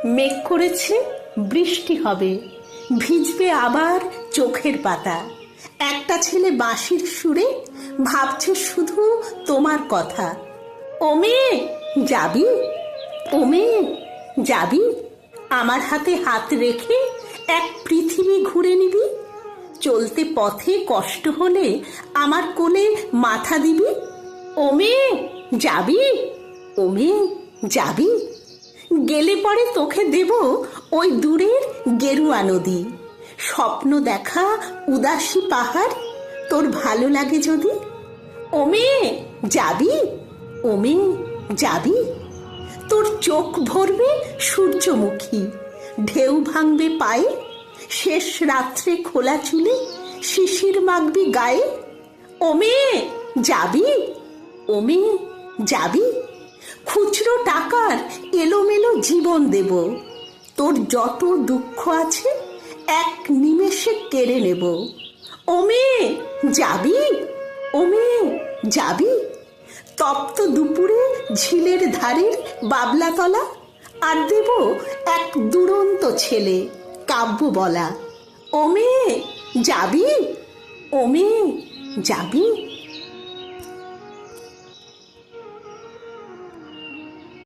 মেঘ করেছে, বৃষ্টি হবে, ভিজবে আবার চোখের পাতা। একটা ছেলে বাঁশির সুরে ভাবছে শুধু তোমার কথা। ও মেয়ে যাবি, ও মেয়ে যাবি, আমার হাতে হাত রেখে এক পৃথিবী ঘুরে নিবি। চলতে পথে কষ্ট হলে আমার কোলে মাথা দিবি। ও মেয়ে যাবি, ও মেয়ে যাবি, গেলে পরে তোকে দেব ওই দূরের গেরুয়া নদী। স্বপ্ন দেখা উদাসী পাহাড় তোর ভালো লাগে যদি। ও মেয়ে যাবি, ও মেয়ে যাবি, তোর চোখ ভরবে সূর্যমুখী, ঢেউ ভাঙবে পায়ে, শেষ রাত্রে খোলা চুলে শিশির মাখবি গায়ে। ও মেয়ে যাবি, ও মেয়ে যাবি, খুচরো টাকার এলোমেলো জীবন দেব, তোর যত দুঃখ আছে এক নিমেষে কেড়ে নেব। ও মেয়ে যাবি, ও মেয়ে যাবি, তপ্ত দুপুরে ঝিলের ধারের বাবলাতলা, আর দেব এক দুরন্ত ছেলে কাব্য বলা। ও মেয়ে যাবি, ও মেয়ে যাবি।